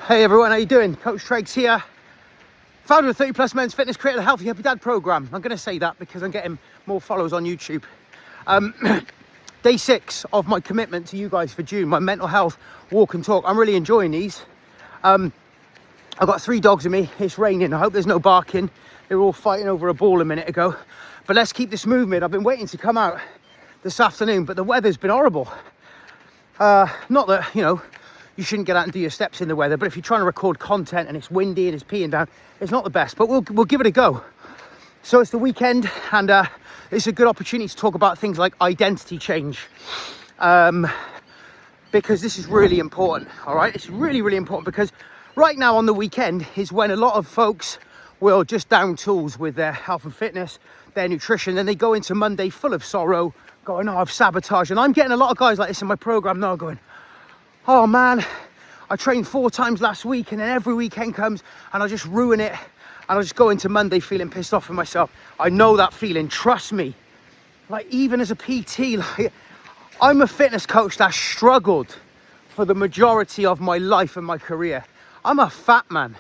Hey everyone, how you doing? Coach Treggs here, founder of 30 Plus Men's Fitness, creator of the Healthy Happy Dad program. I'm going to say that because I'm getting more followers on YouTube. Day 6 of my commitment to you guys for June, my mental health walk and talk. I'm really enjoying these. I've got 3 dogs with me. It's raining. I hope there's no barking. They were all fighting over a ball a minute ago. But let's keep this movement. I've been waiting to come out this afternoon, but the weather's been horrible. Not that, you know, you shouldn't get out and do your steps in the weather, but if you're trying to record content and it's windy and it's peeing down, it's not the best, but we'll give it a go. So it's the weekend, and it's a good opportunity to talk about things like identity change, because this is really important. All right, it's really, really important, because right now on the weekend is when a lot of folks will just down tools with their health and fitness, their nutrition, and they go into Monday full of sorrow, going, oh, I've sabotaged. And I'm getting a lot of guys like this in my program now going, oh man, I trained 4 times last week, and then every weekend comes and I just ruin it, and I just go into Monday feeling pissed off with myself. I know that feeling, trust me. Like, even as a PT, like, I'm a fitness coach that struggled for the majority of my life and my career. I'm a fat man.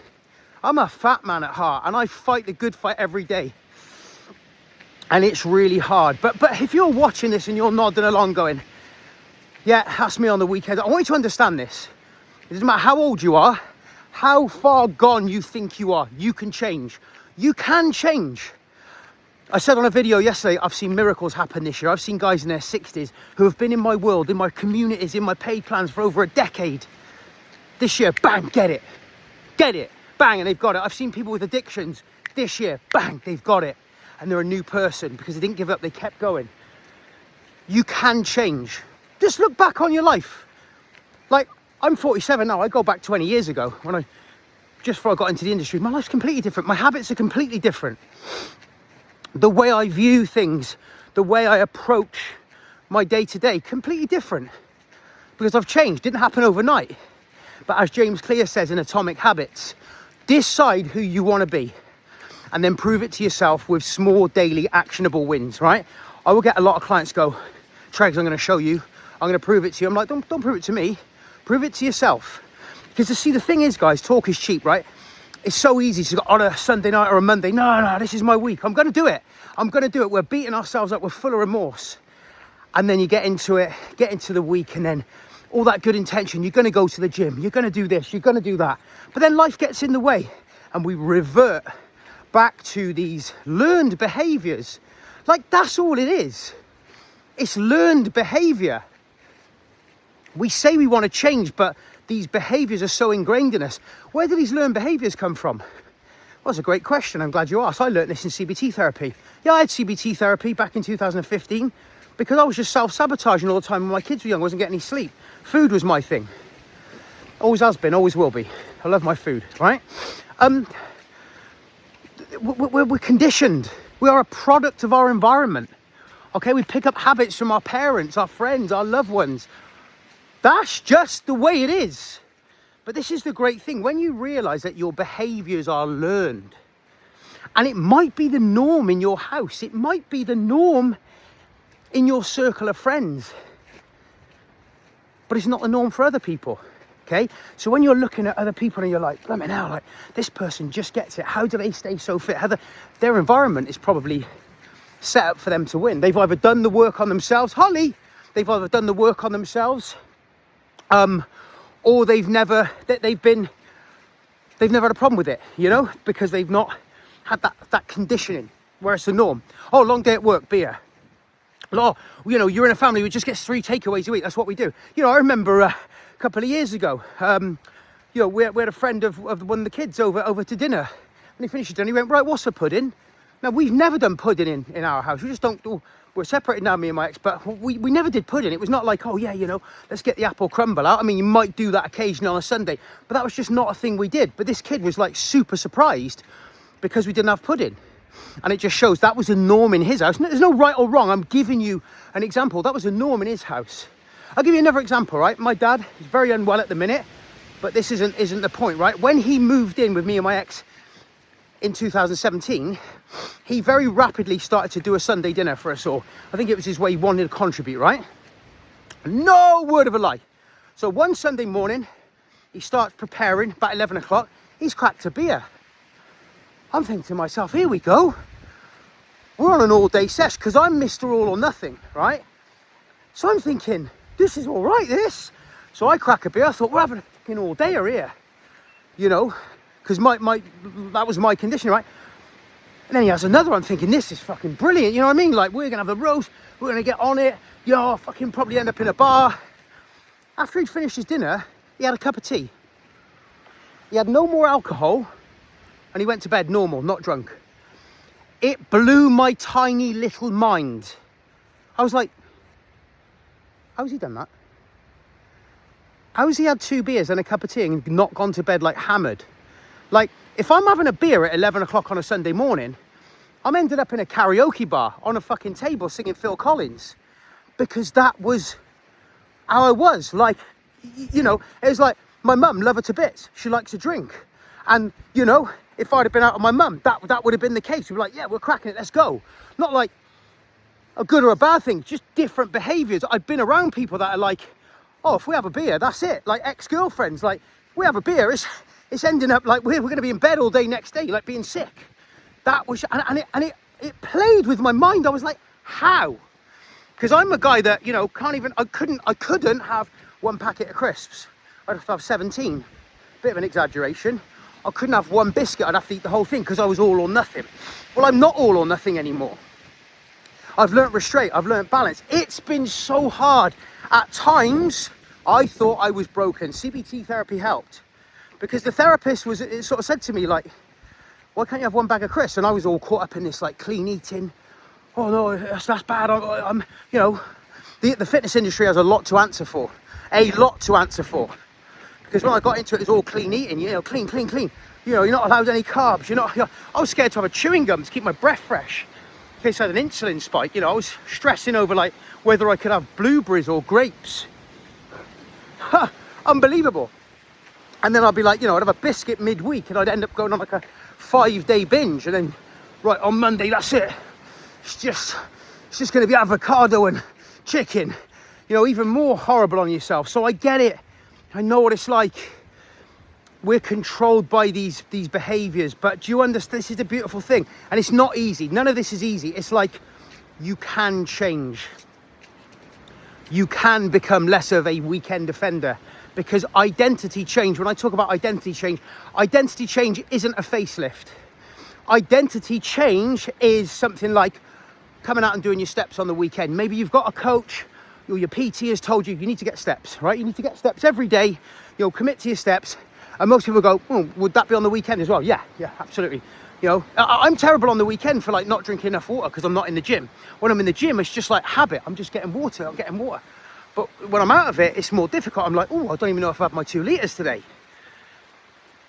I'm a fat man at heart, and I fight the good fight every day. And it's really hard. But if you're watching this and you're nodding along going, yeah, that's me on the weekend, I want you to understand this. It doesn't matter how old you are, how far gone you think you are, you can change. You can change. I said on a video yesterday, I've seen miracles happen this year. I've seen guys in their 60s who have been in my world, in my communities, in my paid plans for over a decade. This year, bang, get it, bang, and they've got it. I've seen people with addictions this year, bang, they've got it. And they're a new person because they didn't give up, they kept going. You can change. Just look back on your life. Like, I'm 47 now. I go back 20 years ago just before I got into the industry. My life's completely different. My habits are completely different. The way I view things, the way I approach my day-to-day, completely different. Because I've changed. Didn't happen overnight. But as James Clear says in Atomic Habits, decide who you want to be and then prove it to yourself with small daily actionable wins, right? I will get a lot of clients go, Treggs, I'm going to show you. I'm going to prove it to you. I'm like, don't prove it to me. Prove it to yourself. Because see, the thing is, guys, talk is cheap, right? It's so easy to go on a Sunday night or a Monday. No, this is my week. I'm going to do it. We're beating ourselves up. We're full of remorse. And then you get into it, get into the week, and then all that good intention. You're going to go to the gym. You're going to do this. You're going to do that. But then life gets in the way, and we revert back to these learned behaviors. Like, that's all it is. It's learned behavior. We say we want to change, but these behaviors are so ingrained in us. Where do these learned behaviors come from? Well, that's a great question. I'm glad you asked. I learned this in CBT therapy. Yeah, I had CBT therapy back in 2015 because I was just self-sabotaging all the time when my kids were young. I wasn't getting any sleep. Food was my thing. Always has been, always will be. I love my food, right? We're conditioned. We are a product of our environment. Okay, we pick up habits from our parents, our friends, our loved ones. That's just the way it is. But this is the great thing. When you realize that your behaviors are learned, and it might be the norm in your house, it might be the norm in your circle of friends, but it's not the norm for other people. Okay, so when you're looking at other people and you're like, let me now, like, this person just gets it. How do they stay so fit? Their environment is probably set up for them to win. They've either done the work on themselves, they've either done the work on themselves, or they've never had a problem with it, you know, because they've not had that conditioning where it's the norm. Oh, long day at work, beer. Oh, you know, you're in a family who just gets 3 takeaways a week. That's what we do. You know, I remember a couple of years ago, you know, we had a friend of one of the kids over to dinner. When he finished his dinner, he went, right, what's for pudding? Now, we've never done pudding in our house. We just don't do. We're separated now, me and my ex, but we never did pudding. It was not like, oh yeah, you know, let's get the apple crumble out. I mean, you might do that occasionally on a Sunday, but that was just not a thing we did. But this kid was like super surprised because we didn't have pudding. And it just shows that was a norm in his house. There's no right or wrong. I'm giving you an example. That was a norm in his house. I'll give you another example, right? My dad is very unwell at the minute, but this isn't the point, right? When he moved in with me and my ex in 2017, he very rapidly started to do a Sunday dinner for us all. I think it was his way he wanted to contribute, right? No word of a lie. So one Sunday morning, he starts preparing about 11 o'clock. He's cracked a beer. I'm thinking to myself, here we go. We're on an all-day sesh because I'm Mr. All or Nothing, right? So I'm thinking, this is all right, this. So I crack a beer. I thought, we're having a fucking all-dayer here, you know, because that was my condition, right? And then he has another. I'm thinking, this is fucking brilliant. You know what I mean? Like, we're going to have the roast. We're going to get on it. You know, I'll fucking probably end up in a bar. After he'd finished his dinner, he had a cup of tea. He had no more alcohol. And he went to bed normal, not drunk. It blew my tiny little mind. I was like, how's he done that? How has he had 2 beers and a cup of tea and not gone to bed like hammered? Like, if I'm having a beer at 11 o'clock on a Sunday morning, I'm ended up in a karaoke bar on a fucking table singing Phil Collins. Because that was how I was. Like, you know, it was like, my mum, love her to bits. She likes to drink. And, you know, if I'd have been out with my mum, that would have been the case. We'd be like, yeah, we're cracking it, let's go. Not like a good or a bad thing, just different behaviours. I've been around people that are like, oh, if we have a beer, that's it. Like ex-girlfriends, like, we have a beer, it's ending up like we're going to be in bed all day next day, like being sick. That was, and it played with my mind. I was like, how? Because I'm a guy that, you know, I couldn't have 1 packet of crisps. I'd have to have 17. Bit of an exaggeration. I couldn't have 1 biscuit. I'd have to eat the whole thing because I was all or nothing. Well, I'm not all or nothing anymore. I've learnt restraint. I've learnt balance. It's been so hard. At times, I thought I was broken. CBT therapy helped. Because the therapist it sort of said to me, like, why can't you have 1 bag of crisps? And I was all caught up in this, like, clean eating. Oh, no, that's bad. I'm you know, the fitness industry has a lot to answer for. A lot to answer for. Because when I got into it, it was all clean eating, you know, clean. You know, you're not allowed any carbs. I was scared to have a chewing gum to keep my breath fresh. In case I had an insulin spike, you know, I was stressing over, like, whether I could have blueberries or grapes. Unbelievable. And then I'd be like, you know, I'd have a biscuit midweek and I'd end up going on like a 5-day binge. And then, right, on Monday, that's it. It's just going to be avocado and chicken. You know, even more horrible on yourself. So I get it. I know what it's like. We're controlled by these behaviors. But do you understand? This is the beautiful thing. And it's not easy. None of this is easy. It's like you can change. You can become less of a weekend offender. Because identity change, when I talk about identity change isn't a facelift. Identity change is something like coming out and doing your steps on the weekend. Maybe you've got a coach, or your PT has told you need to get steps, right? You need to get steps every day. You'll commit to your steps. And most people go, oh, would that be on the weekend as well? Yeah, absolutely. You know, I'm terrible on the weekend for like not drinking enough water because I'm not in the gym. When I'm in the gym, it's just like habit. I'm just getting water. But when I'm out of it, it's more difficult. I'm like, oh, I don't even know if I've had my 2 litres today.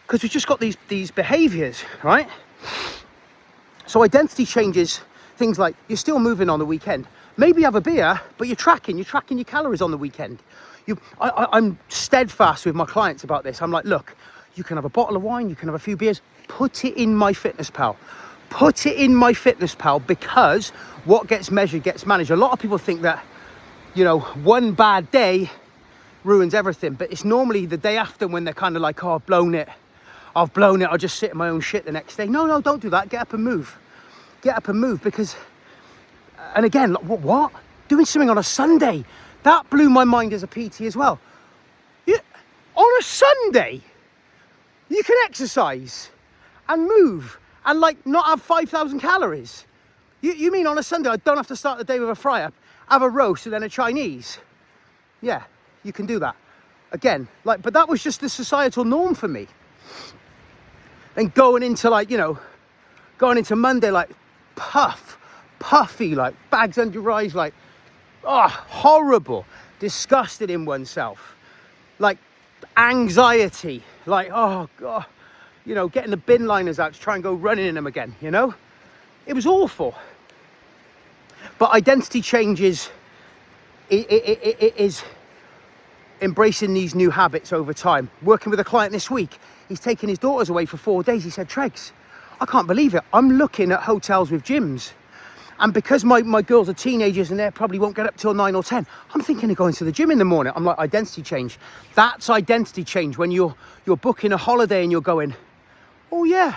Because we've just got these behaviours, right? So identity changes things like you're still moving on the weekend. Maybe you have a beer, but you're tracking your calories on the weekend. I'm steadfast with my clients about this. I'm like, look, you can have a bottle of wine, you can have a few beers, put it in MyFitnessPal. Put it in MyFitnessPal because what gets measured gets managed. A lot of people think that, you know, 1 bad day ruins everything, but it's normally the day after when they're kind of like, oh, I've blown it, I'll just sit in my own shit the next day. No, don't do that. Get up and move because, and again, like, what? Doing something on a Sunday, that blew my mind as a PT as well. On a Sunday, you can exercise and move and like not have 5,000 calories. You mean on a Sunday, I don't have to start the day with a fry-up, have a roast and then a Chinese? Yeah, you can do that. Again, like, but that was just the societal norm for me. And going into like, you know, going into Monday, like puffy, like bags under your eyes, like, oh, horrible, disgusted in oneself, like anxiety, like, oh God, you know, getting the bin liners out to try and go running in them again, you know? It was awful. But identity changes, it is embracing these new habits over time. Working with a client this week, he's taken his daughters away for 4 days. He said, Tregs, I can't believe it. I'm looking at hotels with gyms And because my girls are teenagers and they probably won't get up till 9 or 10, I'm thinking of going to the gym in the morning. I'm like, identity change. That's identity change when you're booking a holiday and you're going, oh yeah,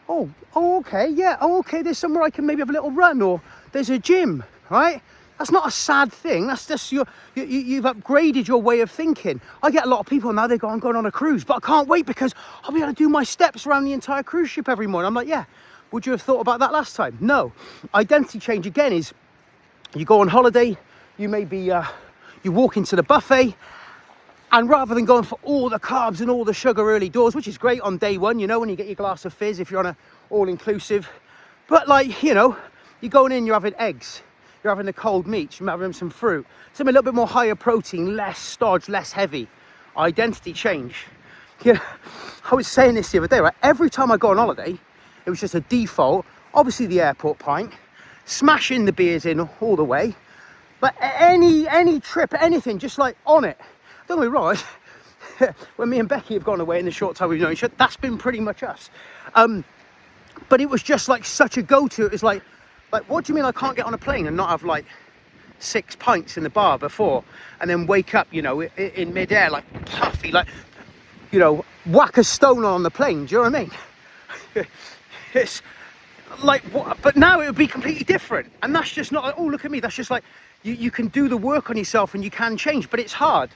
oh okay, yeah, oh okay, there's somewhere I can maybe have a little run, or there's a gym, right? That's not a sad thing. That's just you've upgraded your way of thinking. I get a lot of people now, they go, I'm going on a cruise, but I can't wait because I'll be able to do my steps around the entire cruise ship every morning. I'm like, yeah, would you have thought about that last time? No. Identity change again is you go on holiday, you maybe you walk into the buffet, and rather than going for all the carbs and all the sugar early doors, which is great on day one, you know, when you get your glass of fizz if you're on a all-inclusive, but like, you know, you're going in, you're having eggs, you're having the cold meats, you're having some fruit, something a little bit more higher protein, less starch, less heavy. Identity change. Yeah, I was saying this the other day, right? Every time I go on holiday, it was just a default, obviously the airport pint, smashing the beers in all the way, but any trip, anything, just like on it. Don't get me wrong, when me and Becky have gone away in the short time we've known each other, that's been pretty much us. But it was just like such a go-to. It was like, what do you mean I can't get on a plane and not have like 6 pints in the bar before, and then wake up, you know, in midair, like puffy, like, you know, whack a stone on the plane, do you know what I mean? It's like, what? But now it would be completely different. And that's just not, oh, look at me. That's just like, you can do the work on yourself and you can change, but it's hard.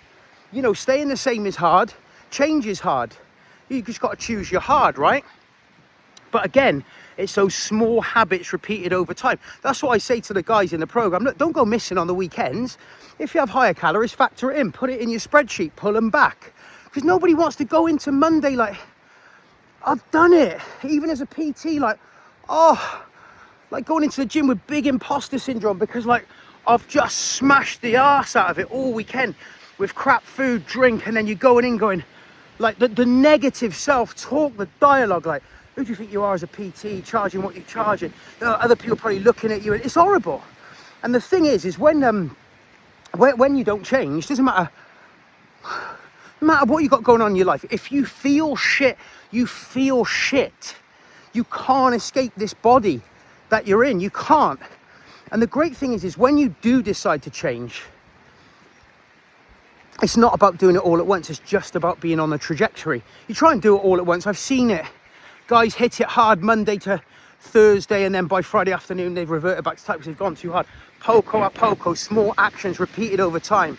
You know, staying the same is hard. Change is hard. You just got to choose your hard, right? But again, it's those small habits repeated over time. That's what I say to the guys in the program. Look, don't go missing on the weekends. If you have higher calories, factor it in, put it in your spreadsheet, pull them back. Because nobody wants to go into Monday like, I've done it. Even as a PT, like, oh, like going into the gym with big imposter syndrome because like I've just smashed the arse out of it all weekend with crap food, drink, and then you're going in going, like the negative self-talk, the dialogue, like, who do you think you are as a PT, charging what you're charging? You know, other people probably looking at you, and it's horrible. And the thing is when you don't change, doesn't matter, no matter what you got going on in your life, if you feel shit, you feel shit. You can't escape this body that you're in. You can't. And the great thing is when you do decide to change, it's not about doing it all at once. It's just about being on the trajectory. You try and do it all at once. I've seen it. Guys hit it hard Monday to Thursday, and then by Friday afternoon, they've reverted back to type because they've gone too hard. Poco a poco, small actions repeated over time.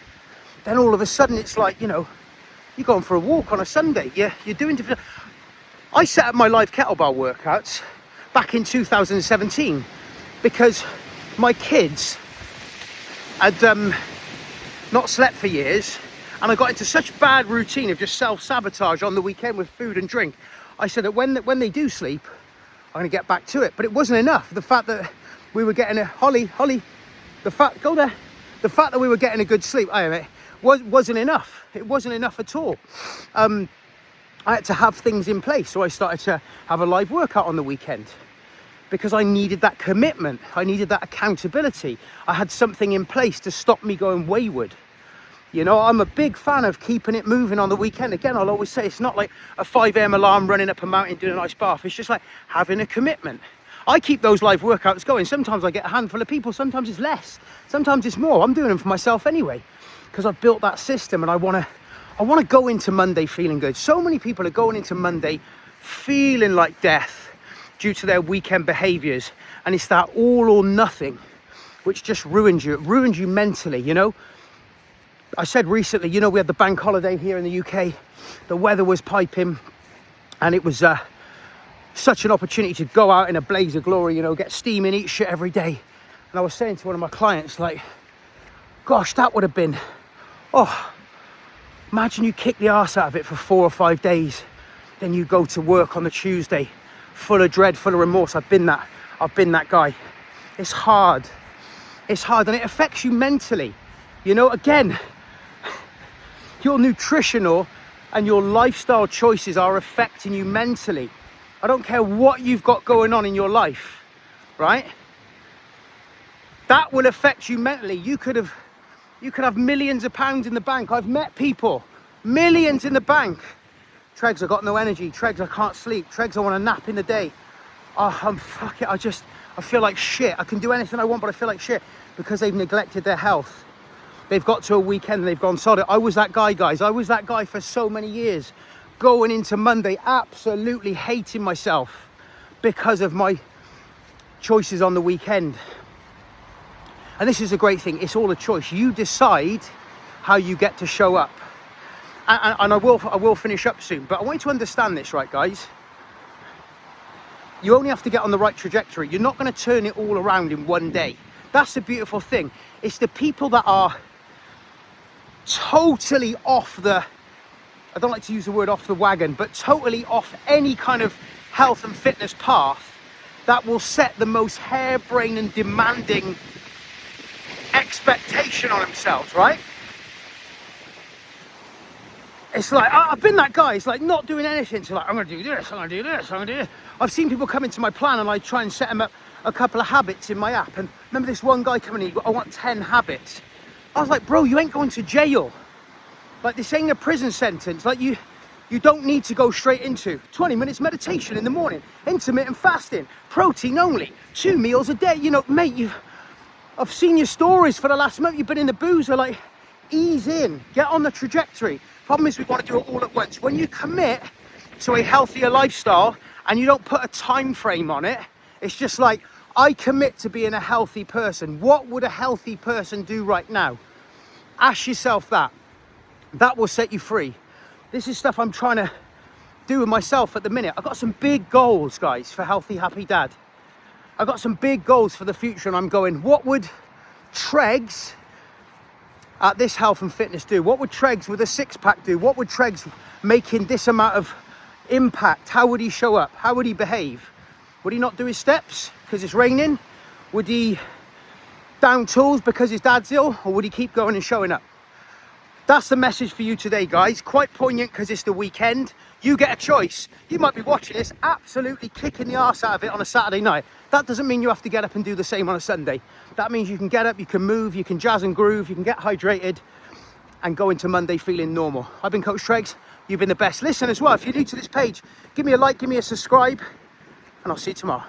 Then all of a sudden, it's like, you know, you're going for a walk on a Sunday. You're doing different. I set up my live kettlebell workouts back in 2017 because my kids had not slept for years, and I got into such bad routine of just self-sabotage on the weekend with food and drink. I said that when they do sleep, I'm going to get back to it. But it wasn't enough. The fact that we were getting Holly, the fact that we were getting a good sleep, wasn't enough. It wasn't enough at all. I had to have things in place. So I started to have a live workout on the weekend because I needed that commitment. I needed that accountability. I had something in place to stop me going wayward. You know, I'm a big fan of keeping it moving on the weekend. Again, I'll always say it's not like a 5 a.m. alarm running up a mountain doing a nice bath. It's just like having a commitment. I keep those live workouts going. Sometimes I get a handful of people. Sometimes it's less. Sometimes it's more. I'm doing them for myself anyway because I've built that system, and I want to go into Monday feeling good. So many people are going into Monday feeling like death due to their weekend behaviors, and it's that all or nothing which just ruins you. It ruins you mentally, you know. I said recently, you know, we had the bank holiday here in the UK. The weather was piping, and it was such an opportunity to go out in a blaze of glory, you know, get steaming, eat shit every day. And I was saying to one of my clients, like, gosh, that would have been, oh, imagine you kick the arse out of it for 4 or 5 days. Then you go to work on the Tuesday, full of dread, full of remorse. I've been that guy. It's hard. It's hard, and it affects you mentally. You know, again, your nutritional and your lifestyle choices are affecting you mentally. I don't care what you've got going on in your life, right? That will affect you mentally. You could have millions of pounds in the bank. I've met people, millions in the bank. Tregs, I got no energy. Tregs, I can't sleep. Tregs, I want to nap in the day. Oh, fuck it. I feel like shit. I can do anything I want, but I feel like shit because they've neglected their health. They've got to a weekend and they've gone, sod it. I was that guy, guys. I was that guy for so many years. Going into Monday, absolutely hating myself because of my choices on the weekend. And this is a great thing. It's all a choice. You decide how you get to show up. And I will finish up soon. But I want you to understand this, right, guys? You only have to get on the right trajectory. You're not going to turn it all around in one day. That's the beautiful thing. It's the people that are totally off the, I don't like to use the word off the wagon, but totally off any kind of health and fitness path that will set the most harebrained and demanding expectation on themselves, right? It's like, I've been that guy. It's like not doing anything. So like, I'm going to do this, I'm going to do this, I'm going to do this. I've seen people come into my plan and I try and set them up a couple of habits in my app. And remember this one guy coming in, I want 10 habits. I was like, bro, you ain't going to jail. Like, this ain't a prison sentence. Like, you don't need to go straight into 20 minutes meditation in the morning, intermittent fasting, protein only, 2 meals a day. You know, mate, I've seen your stories for the last month. You've been in the boozer. Like, ease in, get on the trajectory. Problem is, we want to do it all at once. When you commit to a healthier lifestyle and you don't put a time frame on it, it's just like, I commit to being a healthy person. What would a healthy person do right now? Ask yourself that. That will set you free. This is stuff I'm trying to do with myself at the minute. I've got some big goals, guys, for Healthy Happy Dad. I've got some big goals for the future, and I'm going, what would Tregs at this health and fitness do? What would Tregs with a six-pack do? What would Tregs making this amount of impact? How would he show up? How would he behave? Would he not do his steps because it's raining? Would he down tools because his dad's ill? Or would he keep going and showing up? That's the message for you today, guys. Quite poignant because it's the weekend. You get a choice. You might be watching this absolutely kicking the arse out of it on a Saturday night. That doesn't mean you have to get up and do the same on a Sunday. That means you can get up, you can move, you can jazz and groove, you can get hydrated and go into Monday feeling normal. I've been Coach Tregs. You've been the best. Listen as well, if you're new to this page, give me a like, give me a subscribe, and I'll see you tomorrow.